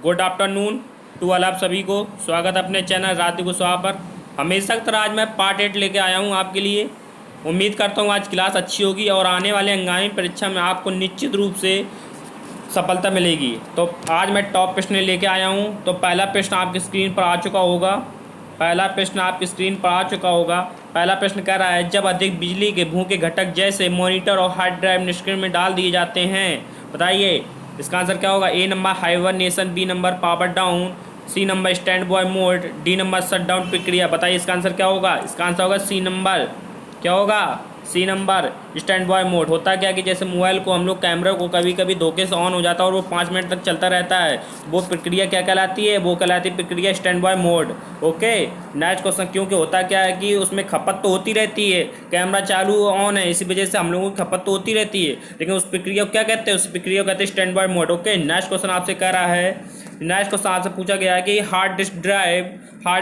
Good afternoon to all आप सभी को। स्वागत है अपने चैनल राधे कुशवाहा पर। हमेशा की तरह आज मैं पार्ट 8 लेके आया हूँ आपके लिए। उम्मीद करता हूँ आज क्लास अच्छी होगी और आने वाले अंगामी परीक्षा में आपको निश्चित रूप से सफलता मिलेगी। तो आज मैं टॉप प्रश्न लेके आया हूँ। तो पहला प्रश्न आपकी स्क्रीन पर आ चुका होगा। पहला प्रश्न कह रहा है, जब अधिक बिजली के भूखे घटक जैसे मॉनिटर और हार्ड ड्राइव निष्क्रिय में डाल दिए जाते हैं, बताइए इसका आंसर क्या होगा। A number hibernation, B number power down, C number stand by mode, D number shutdown प्रक्रिया। बताइए इसका आंसर क्या होगा। इसका आंसर होगा सी नंबर। क्या होगा? C number stand by mode. होता क्या कि जैसे मोबाइल को हम लोग कैमरा को कभी कभी धोखे से ऑन हो जाता है और वो 5 मिनट तक चलता रहता है, वो प्रक्रिया क्या कहलाती है? वो कहलाती है प्रक्रिया stand by mode. Okay, next question. क्योंकि होता क्या है कि उसमें खपत तो होती रहती है, कैमरा चालू ऑन है, इसी वजह से हम लोगों की खपत तो होती रहती है, लेकिन उस प्रक्रिया को क्या कहते हैं? उस प्रक्रिया को कहते हैं stand by mode. Okay, next question आपसे कह रहा है, नेक्स्ट क्वेश्चन आपसे पूछा गया है कि हार्ड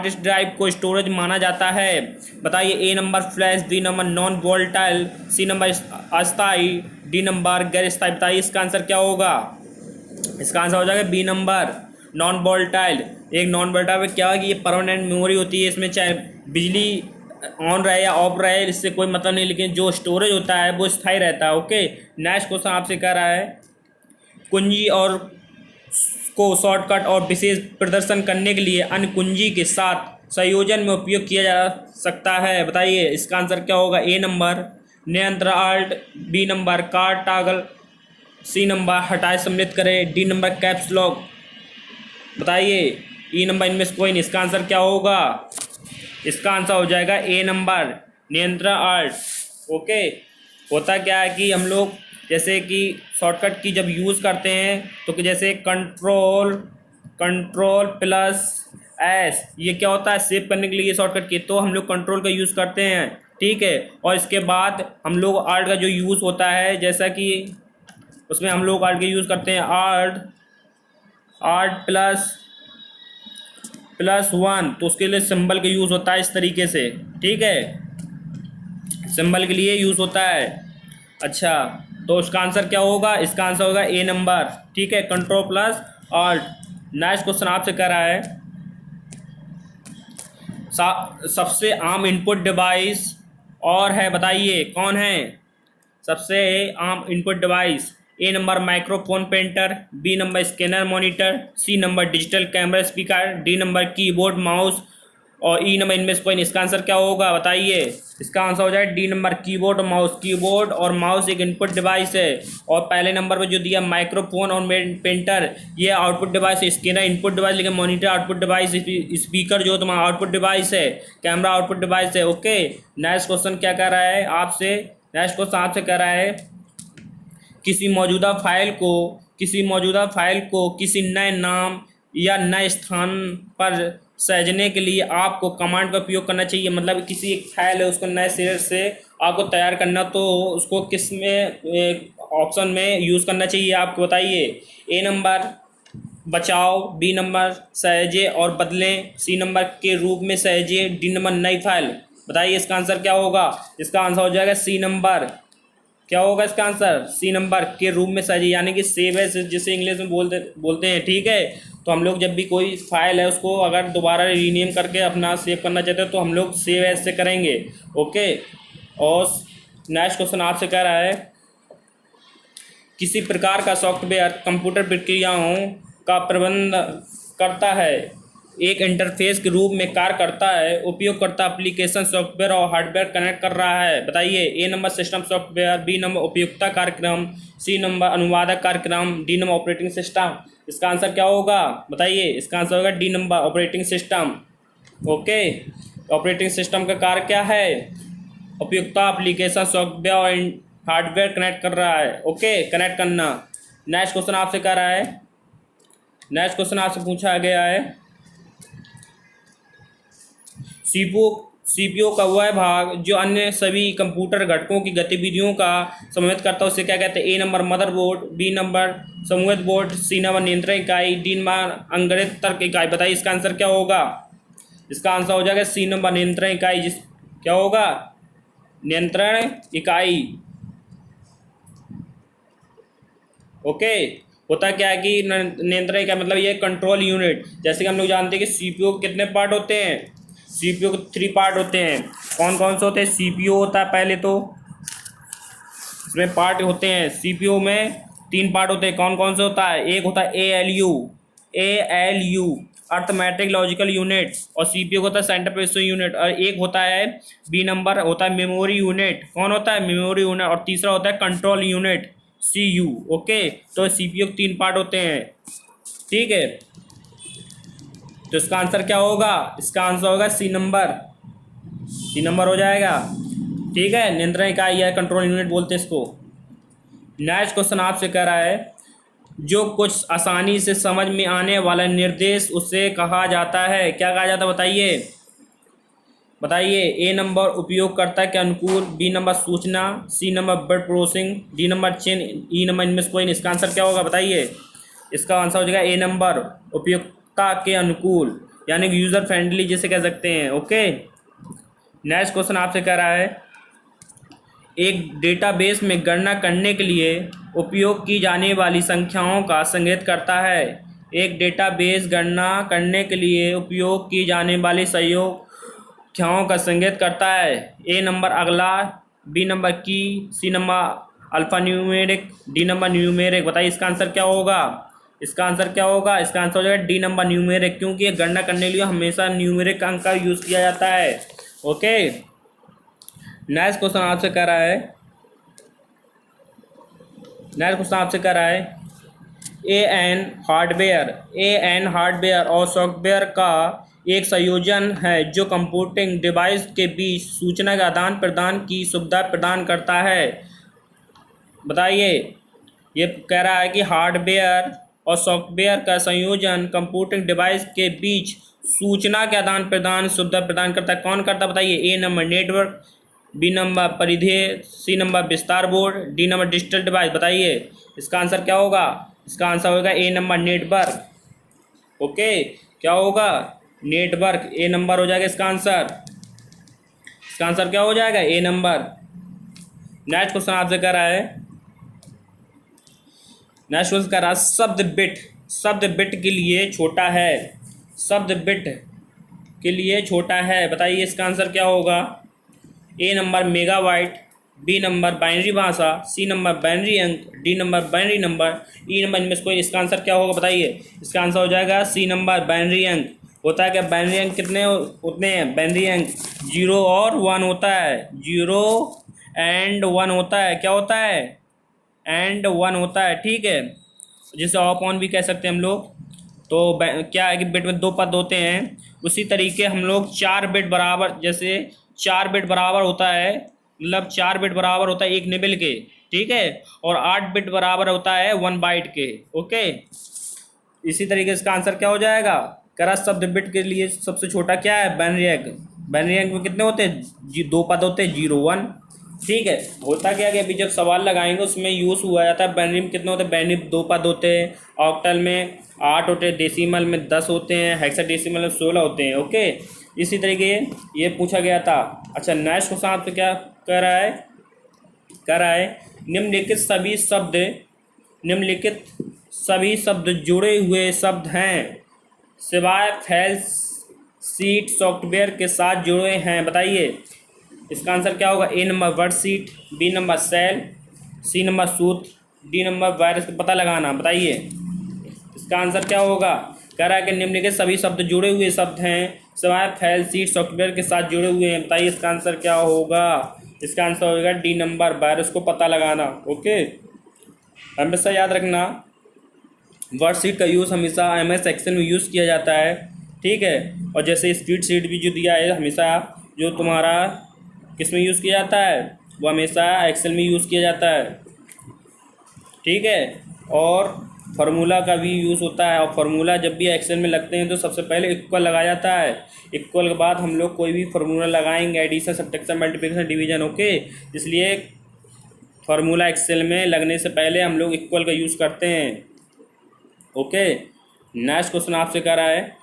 डिस्क ड्राइव को स्टोरेज माना जाता है। बताइए A number flash, B number non volatile, C number अस्थाई, डी नंबर गैर स्थायी। बताइए इसका आंसर क्या होगा। इसका आंसर हो जाएगा बी नंबर नॉन वोलेटाइल। एक नॉन वोलेटाइल में क्या है कि ये परमानेंट मेमोरी होती है, इसमें चाहे बिजली ऑन रहे या ऑफ रहे इससे कोई मतलब नहीं, लेकिन जो स्टोरेज होता है वो स्थायी रहता है। ओके, नेक्स्ट क्वेश्चन आपसे कह रहा है, कुंजी और को शॉर्टकट और विशेष प्रदर्शन करने के लिए अन्य कुंजी के साथ संयोजन में उपयोग किया जा सकता है। बताइए इसका आंसर क्या होगा। ए नंबर नियंत्रण आल्ट, बी नंबर कार टॉगल, सी नंबर हटाए सम्मिलित करें, डी नंबर कैप्स लॉक। बताइए ई नंबर इनमें से कोई नहीं। इसका आंसर क्या होगा। इसका आंसर हो जाएगा ए नंबर नियंत्रण आल्ट। ओके, होता क्या है कि हम लोग जैसे कि शॉर्टकट की जब यूज़ करते हैं तो कि जैसे कंट्रोल प्लस एस, ये क्या होता है? सेव करने के लिए शॉर्टकट की, तो हम लोग कंट्रोल का यूज़ करते हैं, ठीक है। और इसके बाद हम लोग आर्ट का जो यूज़ होता है, जैसा कि उसमें हम लोग आर्ट का यूज़ करते हैं, आर्ट प्लस 1, तो उसके लिए सिंबल का यूज़ होता है इस तरीके से, ठीक है, सिंबल के लिए यूज़ होता है। अच्छा, तो उसका आंसर क्या होगा। इसका आंसर होगा ए नंबर, ठीक है, control plus alt. Next question आपसे कह रहा है, सबसे आम इनपुट डिवाइस और है, बताइए कौन है सबसे आम input device. A number microphone printer, B number scanner monitor, C number digital camera speaker, D number keyboard mouse, और ई नंबर इनमें से कोई नहीं। इसका आंसर क्या होगा। बताइए इसका आंसर हो जाएगा डी नंबर कीबोर्ड और माउस। कीबोर्ड और माउस एक इनपुट डिवाइस है, और पहले नंबर पर जो दिया माइक्रोफोन और प्रिंटर ये आउटपुट डिवाइस है, स्कैनर इनपुट डिवाइस, लेकिन मॉनिटर आउटपुट डिवाइस, स्पीकर जो तुम्हारा आउटपुट डिवाइस है, कैमरा आउटपुट डिवाइस है। ओके, नेक्स्ट क्वेश्चन क्या कह रहा है आपसे। नेक्स्ट क्वेश्चन आपसे कह रहा है, किसी मौजूदा फाइल को किसी नए नाम या नए स्थान पर सहेजने के लिए आपको कमांड का उपयोग करना चाहिए। मतलब किसी एक फाइल है उसको नए सिरे से आपको तैयार करना, तो उसको किस में ऑप्शन में यूज़ करना चाहिए आपको। बताइए ए नंबर बचाओ, बी नंबर सहेजे और बदलें, सी नंबर के रूप में सहेजे, डी नंबर नई फाइल। बताइए इसका आंसर क्या होगा। इसका आंसर हो जाएगा सी नंबर। क्या होगा इसका आंसर। सी नंबर के रूप में सहेजे, यानी कि सेव एज जिसे इंग्लिश में बोलते हैं, ठीक है। तो हम लोग जब भी कोई फाइल है उसको अगर दोबारा रीनेम करके अपना सेव करना चाहते हैं तो हम लोग सेव एज से करेंगे। ओके, और नेक्स्ट क्वेश्चन आपसे कह रहा है, किसी प्रकार का सॉफ्टवेयर कंप्यूटर प्रक्रियाओं का प्रबंध करता है, एक इंटरफेस के रूप में कार्य करता है, उपयोगकर्ता एप्लीकेशन सॉफ्टवेयर और हार्डवेयर कनेक्ट कर रहा है। बताइए A number system software, B number उपयोगिता कार्यक्रम, सी नंबर अनुवादक कार्यक्रम, डी नंबर ऑपरेटिंग सिस्टम। इसका आंसर क्या होगा। बताइए इसका आंसर होगा D number operating system. Okay, operating system का कार्य क्या है। उपयोगिता एप्लीकेशन सॉफ्टवेयर और हार्डवेयर कनेक्ट कर रहा है। ओके, कनेक्ट करना। नेक्स्ट क्वेश्चन आपसे कह रहा है, नेक्स्ट क्वेश्चन आपसे पूछा गया है, सीपीयू का वह भाग जो अन्य सभी कंप्यूटर घटकों की गतिविधियों का समन्वित करता है उसे क्या कहते हैं। ए नंबर मदरबोर्ड, बी नंबर समन्वित बोर्ड, सी नंबर नियंत्रण इकाई, डी नंबर अंगणित तर्क इकाई। बताइए इसका आंसर क्या होगा। इसका आंसर हो जाएगा सी नंबर नियंत्रण इकाई। क्या होगा। नियंत्रण इकाई। ओके, होता क्या है कि नियंत्रण का मतलब ये कंट्रोल यूनिट। जैसे कि हम लोग जानते हैं कि सीपीयू के कितने पार्ट होते हैं, सीपीयू के 3 पार्ट होते हैं। कौन कौन से होते हैं? सीपीयू होता है पहले तो, इसमें पार्ट होते हैं। सीपीयू में 3 पार्ट होते हैं। कौन कौन से होता है? एक होता है ALU, ALU arithmetic logical unit, और सीपीयू होता है सेंट्रल प्रोसेसिंग यूनिट, और एक होता है बी नंबर होता है मेमोरी यूनिट। कौन होता है? Memory unit. और तीसरा होता है कंट्रोल यूनिट, सीयू। ओके, तो सीपीयू के 3 पार्ट होते हैं। ठीक है, तो इसका आंसर क्या होगा? इसका आंसर होगा सी नंबर, सी नंबर हो जाएगा। ठीक है, नियंत्रण इकाई या कंट्रोल यूनिट बोलते हैं इसको। नेक्स्ट क्वेश्चन आपसे कह रहा है जो कुछ आसानी से समझ में आने वाला निर्देश उसे कहा जाता है। क्या कहा जाता है बताइए? बताइए। ए नंबर उपयोगकर्ता के अनुकूल, बी नंबर सूचना, C number word processing, D number chain, E number इनमें से कोई नहीं। इसका आंसर क्या होगा बताइए? इसका आंसर हो जाएगा ए नंबर, उपयोगकर्ता के अनुकूल, यानी कि यूज़र फ्रेंडली जिसे कह सकते हैं। ओके, नेक्स्ट क्वेश्चन आपसे कह रहा है एक डेटाबेस में गणना करने के लिए उपयोग की जाने वाली संख्याओं का संकेत करता है। एक डेटाबेस गणना करने के लिए उपयोग की जाने वाली संख्याओं का संकेत करता है। ए नंबर अगला, B number key, C number alphanumeric, D number numeric. बताइए इसका आंसर क्या होगा? इसका आंसर क्या होगा? इसका आंसर हो जाएगा डी नंबर न्यूमेरिक, क्योंकि ये गणना करने के लिए हमेशा न्यूमेरिक अंक का यूज़ किया जाता है। ओके, नेक्स्ट क्वेश्चन आपसे कह रहा है, नेक्स्ट क्वेश्चन आपसे कह रहा है ए एन हार्डवेयर और सॉफ्टवेयर का एक संयोजन है जो कंप्यूटिंग डिवाइस के बीच सूचना के आदान प्रदान की सुविधा प्रदान करता है। बताइए, ये कह रहा है कि हार्डवेयर और सॉफ्टवेयर का संयोजन कंप्यूटिंग डिवाइस के बीच सूचना के आदान प्रदान सुविधा प्रदान करता है। कौन करता है बताइए? A number network, B number परिधेय, सी नंबर विस्तार board, D number digital device. बताइए इसका आंसर क्या होगा? इसका आंसर होगा ए नंबर नेटवर्क। ओके, क्या होगा? नेटवर्क, ए नंबर हो जाएगा इसका आंसर। इसका आंसर क्या हो जाएगा? ए नंबर। नेक्स्ट क्वेश्चन आपसे कह रहा है, नेक्स्ट क्वेश्चन कह रहा है शब्द बिट के लिए छोटा है, शब्द बिट के लिए छोटा है। बताइए इसका आंसर क्या होगा? A number megabyte, B number binary भाषा, सी नंबर बाइनरी अंक, D number binary number, E number इनमें से कोई। इसका आंसर क्या होगा बताइए? इसका आंसर हो जाएगा सी नंबर बाइनरी अंक। होता है क्या? बाइनरी अंक कितने उतने हैं? बाइनरी अंक 0 और 1 होता है, 0 एंड 1 होता है। क्या होता है? एंड 1 होता है। ठीक है, जिसे ऑफ ऑन भी कह सकते हैं हम लोग। तो क्या है कि बिट में 2 पद होते हैं, उसी तरीके हम लोग 4 बिट बराबर, जैसे 4 बिट बराबर होता है, मतलब 4 बिट बराबर होता है 1 निबल के। ठीक है, और 8 बिट बराबर होता है 1 बाइट के। ओके, इसी तरीके से इसका आंसर क्या हो जाएगा? करा शब्द बिट के लिए सबसे छोटा क्या है? बाइनरी अंक। बाइनरी अंक में कितने होते हैं? 2 पद होते हैं, 0 1। ठीक है, होता क्या कि अभी जब सवाल लगाएंगे उसमें यूज़ हुआ जाता है। बाइनरी में कितने होते हैं? बाइनरी 2 पद होते हैं, ऑक्टल में 8 होते हैं, डेसिमल में 10 होते हैं, हेक्साडेसिमल में 16 होते हैं। ओके, इसी तरीके ये पूछा गया था। अच्छा, नेक्स्ट क्वेश्चन आपसे क्या कह रहा है? कह रहा है निम्नलिखित सभी शब्द जुड़े हुए शब्द हैं सिवाय फाइल सीट सॉफ्टवेयर के साथ जुड़े हैं। बताइए इसका आंसर क्या होगा? A number word sheet, B number cell, C number सूत्र, डी नंबर वायरस का पता लगाना। बताइए इसका आंसर क्या होगा? कह रहा है कि निम्नलिखित सभी शब्द जुड़े हुए शब्द हैं सिवाय फाइल सीट सॉफ्टवेयर के साथ जुड़े हुए हैं। बताइए इसका आंसर क्या होगा? इसका आंसर होगा डी नंबर, वायरस को पता लगाना। ओके, हमेशा याद रखना वर्कशीट का यूज़ हमेशा MS एक्सेल में यूज़ किया जाता है। ठीक है, और जैसे स्प्रेडशीट भी जो दिया है हमेशा जो तुम्हारा किस में यूज़ किया जाता है? वो हमेशा एक्सेल में यूज़ किया जाता है। ठीक है, और फार्मूला का भी यूज़ होता है, और फार्मूला जब भी एक्सेल में लगते हैं तो सबसे पहले इक्वल लगाया जाता है। इक्वल के बाद हम लोग कोई भी फार्मूला लगाएंगे, addition, subtraction, multiplication, division. Okay, इसलिए फार्मूला एक्सेल में लगने से पहले हम लोग इक्वल का यूज़ करते हैं। ओके, नेक्स्ट क्वेश्चन आपसे कह रहा है,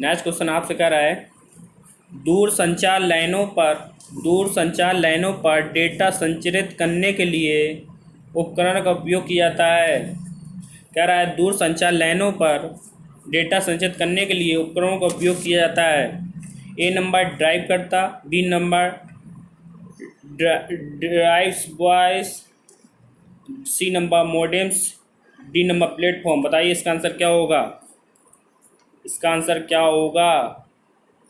नेक्स्ट क्वेश्चन आपसे कह रहा है दूर संचार लाइनों पर डेटा संचरित करने के लिए उपकरण का उपयोग किया जाता है? कह रहा है दूर संचार लाइनों पर डेटा संचित करने के लिए उपकरणों का उपयोग किया जाता है। ए नंबर ड्राइव करता, B number drives voice, C number modems, D number platform. बताइए इसका आंसर क्या होगा? इसका आंसर क्या होगा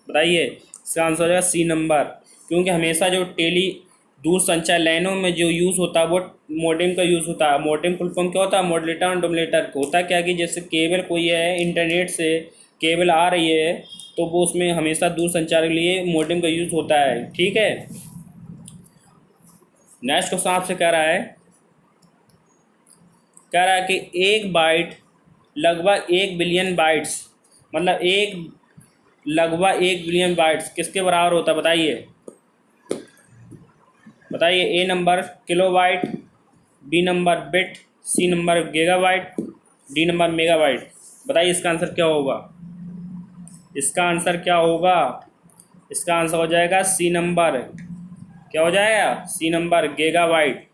बताइए? इसका आंसर हो जाएगा सी नंबर, क्योंकि हमेशा जो दूर संचार लाइनों में जो यूज़ होता है वो मोडेम का यूज़ होता है। मोडेम फुल फॉर्म क्या होता है? मॉड्यूलेटर और डोमिनेटर। होता क्या कि जैसे केबल कोई है, इंटरनेट से केबल आ रही है, तो वो उसमें हमेशा दूर संचार के लिए मोडेम का यूज़ होता है। ठीक है, नेक्स्ट क्वेश्चन आपसे कह रहा है कि एक बाइट लगभग 1 बिलियन बाइट्स, मतलब लगभग 1 बिलियन बाइट्स किसके बराबर होता है? बताइए। A number kilobyte, B number bit, C number gigabyte, D number megabyte. बताइए इसका आंसर क्या होगा? इसका आंसर क्या होगा? इसका आंसर हो जाएगा सी नंबर। क्या हो जाएगा? C number gigabyte.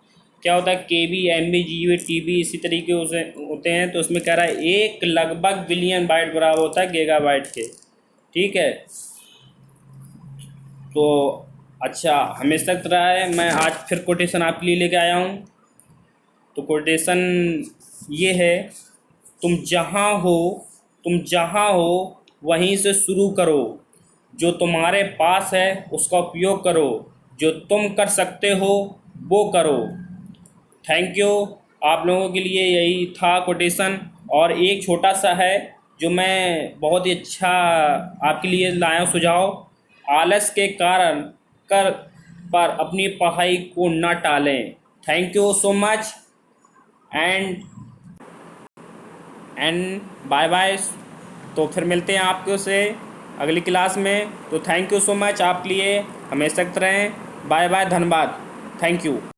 क्या होता है? केबी, एमबी, जीबी, टीबी इसी तरीके उसे होते हैं, तो उसमें कह रहा है एक लगभग बिलियन बाइट बराबर होता है गीगाबाइट के। ठीक है, तो अच्छा हमेशा तक रहा है। मैं आज फिर कोटेशन आपके लिए लेके आया हूँ। तो कोटेशन ये है, तुम जहाँ हो वहीं से शुरू करो, जो तुम्हारे पास है उसका उपयोग करो, जो तुम कर सकते हो वो करो। Thank you. आप लोगों के लिए यही था कोटेशन। और एक छोटा सा है जो मैं बहुत ही अच्छा आपके लिए लाया हूँ सुझाव। आलस के कारण कर पर अपनी पढ़ाई को न टालें। Thank you so much and bye bye. तो फिर मिलते हैं आपको से अगली क्लास में। तो थैंक यू सो मच, आपके लिए हमेशा तक रहें। बाय बाय, धन्यवाद, थैंक यू।